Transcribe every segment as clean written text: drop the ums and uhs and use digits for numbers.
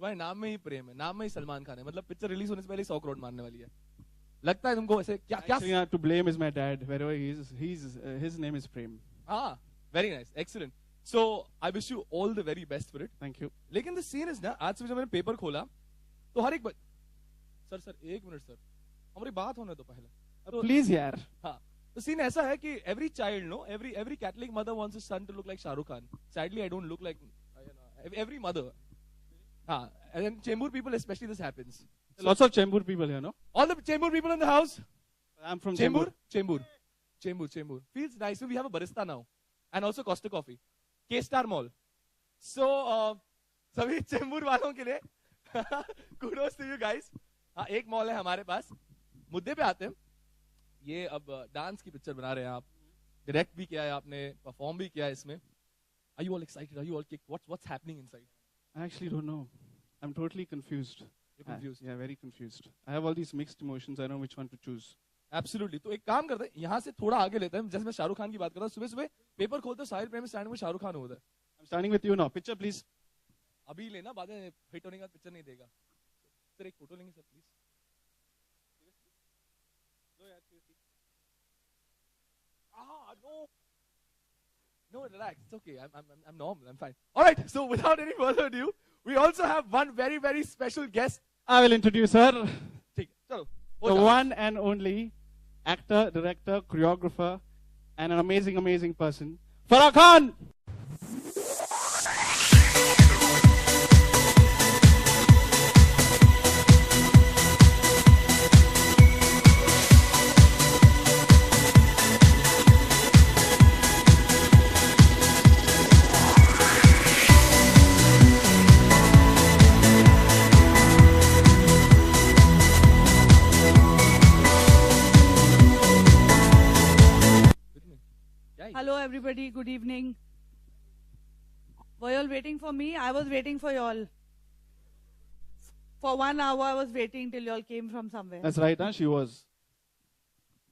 तुम्हारे नाम में ही प्रेम है, नाम में ही सलमान खान है, मतलब पिक्चर रिलीज होने से पहले 100 करोड़ मारने वाली है। लगता है तुमको ऐसे क्या क्या? Actually, to blame is my dad. Wherever his name is Prem. हाँ, very nice, excellent. So I wish you all the very best for it. Thank you. लेकिन the scene is ना, आज सुबह जब मैंने पेपर खोला तो हर एक सर एक मिनट सर, हमारी बात होने तो पहले तो, Please यार. हाँ, तो सीन ऐसा है कि every child, no, every Catholic mother wants his son to look like Shah Rukh Khan. Sadly, I don't look like every mother. हाँ, and Chembur people especially this happens. Lots of Chembur people here, no? All the Chembur people in the house. I'm from Chembur. Feels nice. So we have a barista now, and also Costa Coffee, K-Star Mall. So सभी चेंबूर वालों के लिए kudos to you guys. हाँ, एक mall है हमारे पास. मुद्दे पे आते हैं. ये अब डांस की पिक्चर बना रहे हैं आप, डायरेक्ट भी किया है आपने, परफॉर्म भी किया है इसमें. Are you all excited? Are you all kicked? What's happening inside? I actually don't know. I'm totally confused. You're confused. Yeah, very confused. I have all these mixed emotions. I don't know which one to choose. Absolutely. तो एक काम करते हैं, यहाँ से थोड़ा आगे लेते हैं. जैसे मैं शाहरुख खान की बात कर रहा हूँ, सुबह सुबह पेपर खोलते हो, साहिल प्रेम स्टैंड में शाहरुख खान होता है. I'm standing with you now. Picture, please. अभी लेना, बाद में हिट होने का पिक्चर नहीं देगा. सर एक फोटो लेंगे sir please. No, relax. It's okay. I'm normal. I'm fine. All right. So without any further ado, we also have one very, very special guest. I will introduce her. ठीक है, चलो. The one and only actor, director, choreographer, and an amazing, amazing person, Farah Khan. Hello everybody, good evening. Were you all waiting for me? I was waiting for you all. For 1 hour I was waiting till you all came from somewhere. That's right, huh? She was.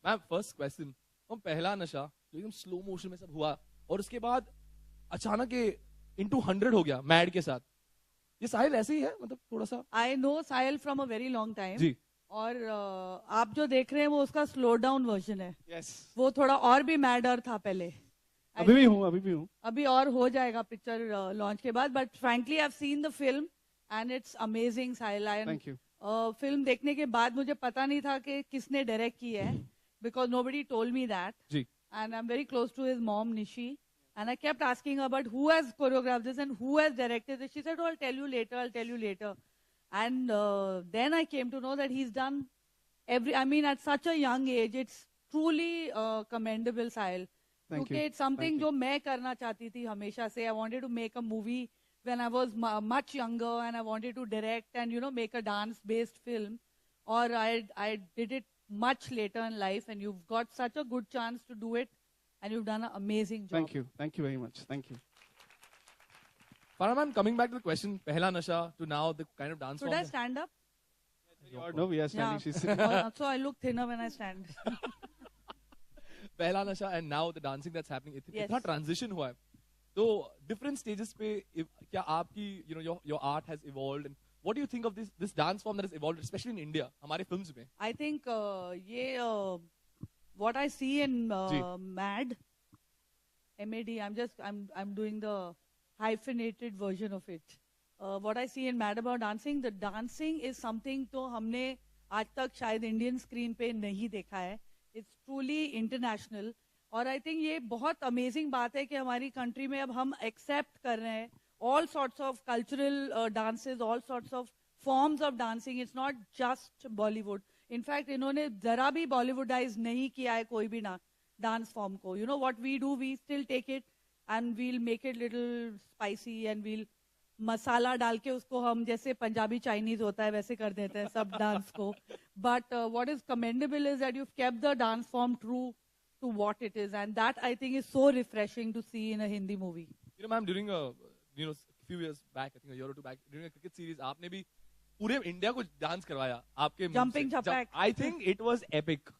Ma'am first question, हम पहला नशा जो एकदम slow motion में सब हुआ और उसके बाद अचानक ये into 100 हो गया मैड के साथ. ये साहिल ऐसे ही है, मतलब थोड़ा सा. I know Sahil from a very long time. जी. और आप जो देख रहे हैं वो उसका स्लो डाउन वर्जन है. Yes. वो थोड़ा और भी मैडर था पहले. अभी भी हूँ. अभी और हो जाएगा पिक्चर लॉन्च के बाद. But frankly I have seen the film and it's amazing Sahil. Thank you. Film देखने के बाद मुझे पता नहीं था कि किसने डायरेक्ट की है, because nobody told me that. जी. And I'm very close to his mom, Nishi. And I kept asking her, but who has choreographed this and who has directed this? She said, oh, I'll tell you later. And then I came to know that he's done at such a young age, it's truly commendable, Sahil. Thank you. It's something जो मैं करना चाहती थी हमेशा से. I wanted to make a movie when I was much younger and I wanted to direct and, make a dance-based film. Or I did it much later in life, and you've got such a good chance to do it, and you've done an amazing job. Thank you very much. Thank you. Farah ma'am, coming back to the question, pehla nasha to now the kind of dance Should form. I stand up? No, we are standing. Yeah. She's sitting. So I look thinner when I stand. पहला नशा and now the dancing that's happening, Yes. इतना transition हुआ है. तो different stages पे क्या आपकी your art has evolved, and what do you think of this dance form that has evolved, especially in India, हमारे films में? I think what I see in MAD, MAD, I'm doing the hyphenated version of it. What I see in Mad About Dancing, the dancing is something तो हमने आज तक शायद Indian screen पे नहीं देखा है. It's truly international. और I think ये बहुत amazing बात है कि हमारी country में अब हम accept कर रहे हैं all sorts of cultural dances, all sorts of forms of dancing. It's not just Bollywood. In fact, इन्होंने जरा भी Bollywoodize नहीं किया है कोई भी dance form को. You know what we do? We still take it and we'll make it little spicy and we'll मसाला डाल के उसको हम जैसे पंजाबी चाइनीज होता है वैसे कर देते हैं सब डांस को. But what is commendable is that you've kept the dance form true to what it is, and that I think is so refreshing to see in a Hindi movie. Ma'am, during a few years back, I think a year or two back, during a cricket series, आपने भी पूरे India को dance करवाया आपके Jumping Japak. I think it was epic,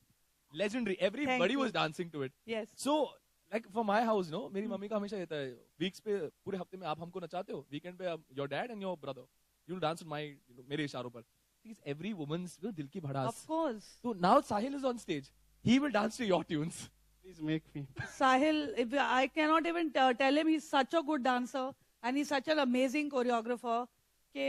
legendary. Everybody was dancing to it. Yes. So, like for my house, मेरी mummy का हमेशा रहता है वीक्स पे पूरे हफ्ते में आप हमको नचाते हो, वीकेंड पे your dad and your brother. you'll dance on my, मेरे इशारों पर. Because every woman's दिल की भड़ास. Of course. So now Sahil is on stage. He will dance to your tunes. Please make me. Sahil, I cannot even tell him he's such a good dancer and he's such an amazing choreographer. कि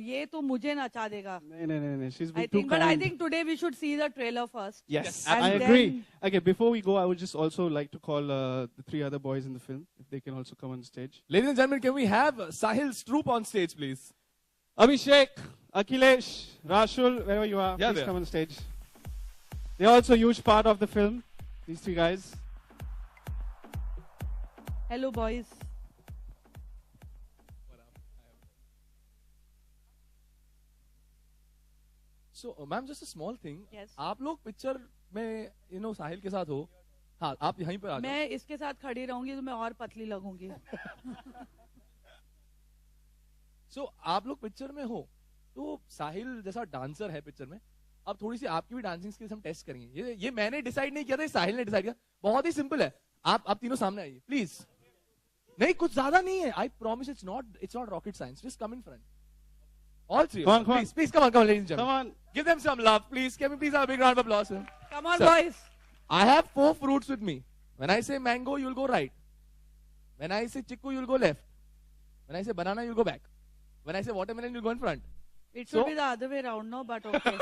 ये तो मुझे नचा देगा. No. She's been I too think, but I kind. think today we should see the trailer first. Yes, And I then- agree. Okay, before we go, I would just also like to call the 3 other boys in the film, if they can also come on stage. Ladies and gentlemen, can we have Sahil's troupe on stage, please? Abhishek, Akhilesh, Rashul, wherever you are, Yeah, please there. come on stage. They're also a huge part of the film, these 3 guys. Hello, boys. So, ma'am, just a small thing. Yes. आप लोग picture में, साहिल के साथ हो. हाँ, आप यहीं पर आ जाओ. मैं इसके साथ खड़ी रहूंगी तो मैं और पतली लगूंगी. So, आप लोग पिक्चर में हो, तो साहिल जैसा डांसर है पिक्चर में. अब थोड़ी सी आपकी भी डांसिंग स्किल्स हम टेस्ट करेंगे. ये मैंने डिसाइड नहीं किया था, साहिल ने डिसाइड किया. बहुत ही सिंपल है. आप तीनों सामने आइए, प्लीज. नहीं, कुछ ज्यादा नहीं है. I promise it's not rocket science. Just come in front. All 3 Come on, come on. please, come on, ladies and Come gentlemen. on. Give them some love, please. Can we please have a big round of applause? Come on, Sir. boys. I have 4 fruits with me. When I say mango, you'll go right. When I say chiku, you'll go left. When I say banana, you'll go back. When I say watermelon, you'll go in front. It should So- be the other way around, no? But okay.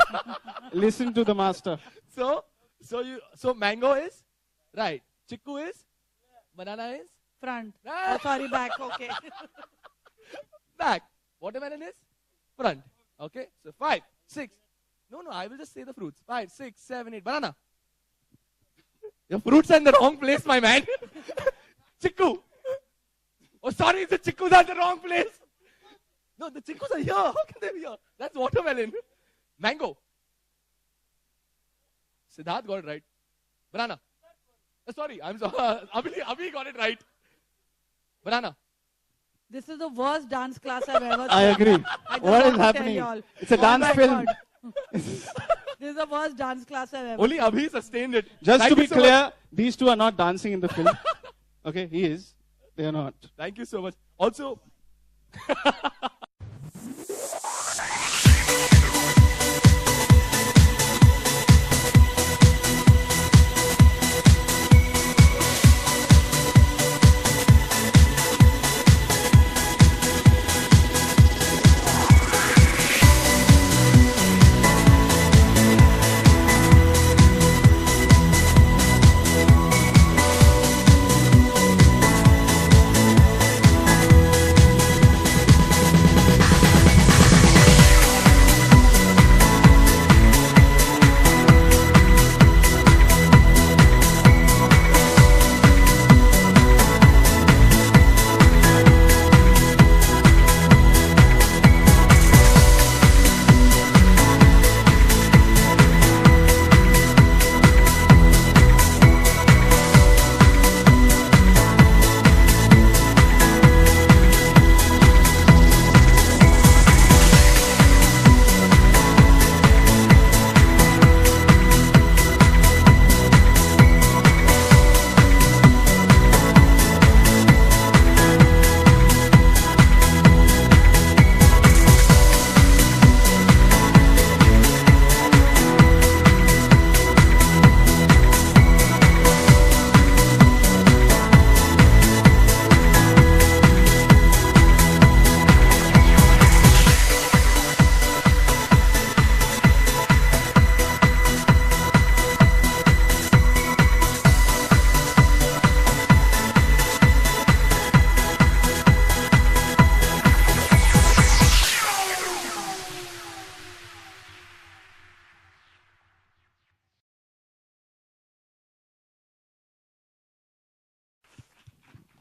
Listen to the master. So mango is right. Chiku is, banana is Front. Ah. Oh, sorry, back. Okay. back. Watermelon is front. Okay. So 5, 6. No, I will just say the fruits. 5, 6, 7, 8. Banana. Your fruits are in the wrong place, my man. Chiku. Oh, sorry, the chickus are in the wrong place. No, the chickus are here. How can they be here? That's watermelon. Mango. Siddharth got it right. Banana. Sorry, I'm sorry. Abhi got it right. Banana. This is the worst dance class I've ever I seen. agree. I just What want is to tell happening? y'all. It's a On dance film. record. This is the worst dance class I've ever Only Abhi sustained it. Just Thank to be you so much. clear, these 2 are not dancing in the film. Okay, he is. They are not. Thank you so much. Also,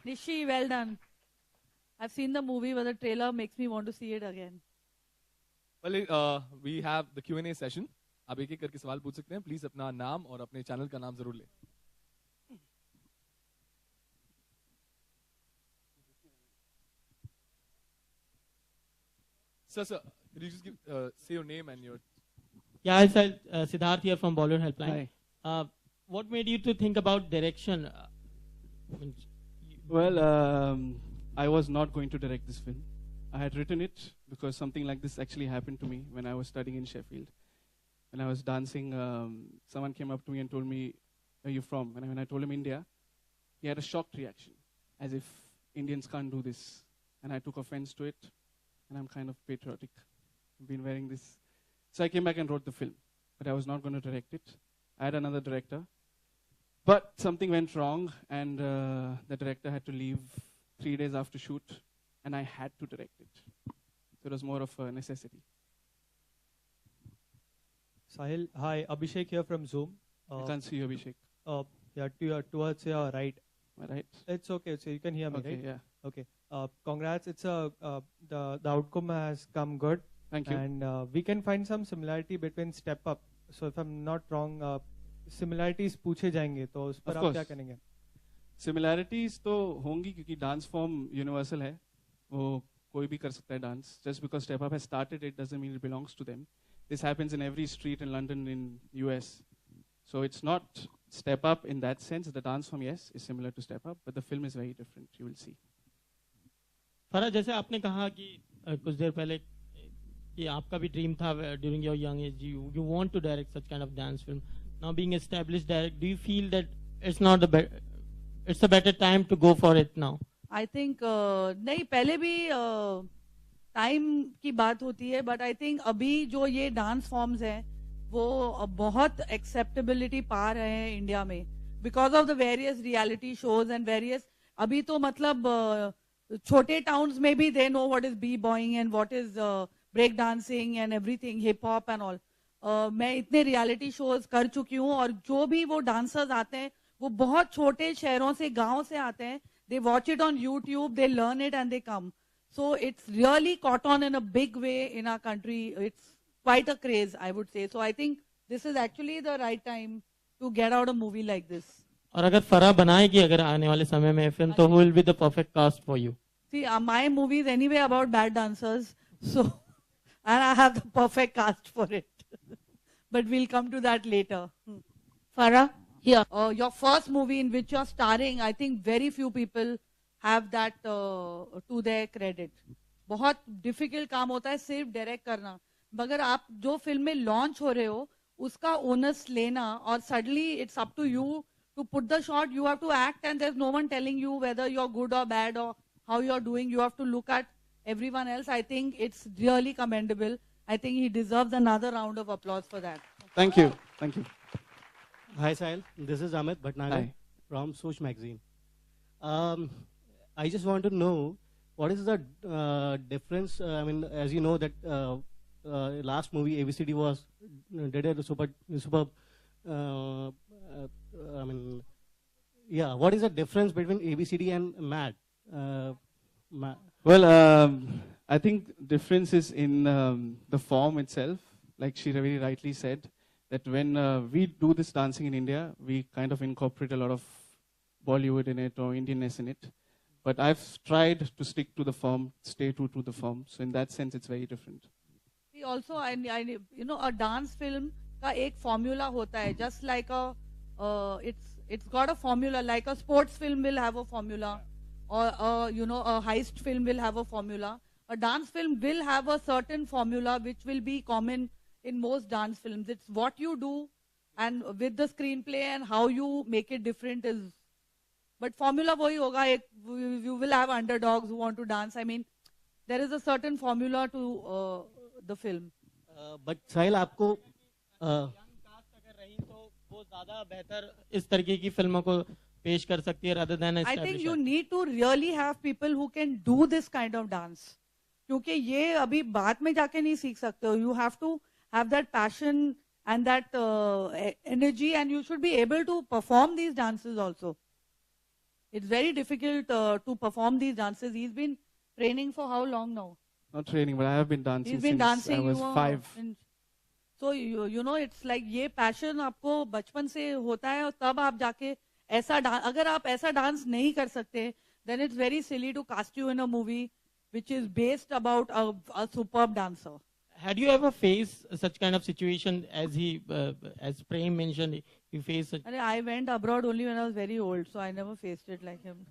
Nishi, well done. I've seen the movie, but the trailer makes me want to see it again. well, we have the Q&A session. आप एक एक करके सवाल पूछ सकते हैं. Please अपना नाम और अपने चैनल का नाम जरूर लें. Sir, could you just say your name and your... Yeah, it's Siddharth here from Bollywood Helpline. Hi. What made you to think about direction? Well, I was not going to direct this film. I had written it because something like this actually happened to me when I was studying in Sheffield. When I was dancing, someone came up to me and told me, "Where are you from?" And when I told him India, he had a shocked reaction, as if Indians can't do this. And I took offense to it, and I'm kind of patriotic. I've been wearing this. So I came back and wrote the film, but I was not going to direct it. I had another director. But something went wrong, and the director had to leave 3 days after shoot, and I had to direct it. So it was more of a necessity. Sahil, hi, Abhishek here from Zoom. I can't see you, Abhishek. Yeah, towards your right. Am I right? It's okay, so you can hear me, Okay, right? yeah. Okay. Congrats. It's the outcome has come good. Thank you. And we can find some similarity between Step Up. So if I'm not wrong, similarities पूछे जाएंगे तो उस पर Of आप क्या course. करेंगे? Similarities तो होंगी क्योंकि dance form universal है. वो कोई भी कर सकता है dance. Just because Step Up has started, it doesn't mean it belongs to them. This happens in every street in London, in US. So it's not Step Up in that sense. The dance form, yes, is similar to Step Up, but the film is very different. You will see. फरा, जैसे आपने कहा कि कुछ देर पहले कि आपका भी ड्रीम था during your young age you want to direct such kind of dance film. Now being established direct, do you feel that it's a better time to go for it now? I think नहीं, पहले भी time की बात होती है, but I think अभी जो ये डांस फॉर्म्स हैं वो बहुत एक्सेप्टेबिलिटी पा रहे हैं इंडिया में because of the various reality shows and various. अभी तो मतलब छोटे टाउन्स में भी they know what is B boying and what is break dancing and everything, hip hop and all. मैं इतने रियलिटी शोज कर चुकी हूँ और जो भी वो डांसर्स आते हैं वो बहुत छोटे शहरों से, गांव से आते हैं. They watch it on YouTube, they learn it and they come. So it's really caught on in a big way in our country. It's quite a craze, I would say. So I think this is actually the right time to get out a movie like this. और अगर फरा बनाएगी अगर आने वाले समय में film, तो who will be the perfect cast for you? See, my movie is anyway about bad dancers. So, and I have the perfect cast for it. But we'll come to that later. Farah? Yeah. Your first movie in which you're starring, I think very few people have that to their credit. बहुत difficult काम होता है सिर्फ direct करना, मगर आप जो film में लॉन्च हो रहे हो उसका ओनर्स लेना और suddenly it's up to you to put the shot. You have to act and there's no one telling you whether you're good or bad or how you're doing. You have to look at everyone else. I think it's really commendable. I think he deserves another round of applause for that. Thank you. Thank you. Hi, Sahil. This is Amit Bhatnagar Hi. from Soch Magazine. I just want to know what is the difference. I mean, as you know that last movie ABCD was did a superb. I mean, yeah. What is the difference between ABCD and MAD? Well, I think difference is in the form itself. Like she very rightly said, that when we do this dancing in India, we kind of incorporate a lot of Bollywood in it or Indianness in it. But I've tried to stick to the form, stay true to the form. So in that sense, it's very different. See, also, you know, a dance film का एक formula होता है. Just like it's got a formula. Like a sports film will have a formula, or you know, a heist film will have a formula. A dance film will have a certain formula which will be common in most dance films. It's what you do and with the screenplay and how you make it different is. But formula वही होगा. You will have underdogs who want to dance. I mean, there is a certain formula to the film. But Sahil, आपको अगर रही तो वो ज्यादा बेहतर इस तरीके की फिल्मों को पेश कर सकती है rather than I think you need to really have people who can do this kind of dance. क्योंकि ये अभी बाद में जाके नहीं सीख सकते हो. You have to have that passion and that energy, and you should be able to perform these dances also. It's very difficult to perform these dances. He's been training for how long now? Not training, but I have been dancing He's been since dancing. I was 5. So you know, it's like ये passion आपको बचपन से होता है और तब आप जाके ऐसा अगर आप ऐसा डांस नहीं कर सकते, then it's very silly to cast you in a movie which is based about a superb dancer. Had you ever faced such kind of situation as Prem mentioned, you faced such... I went abroad only when I was very old, so I never faced it like him.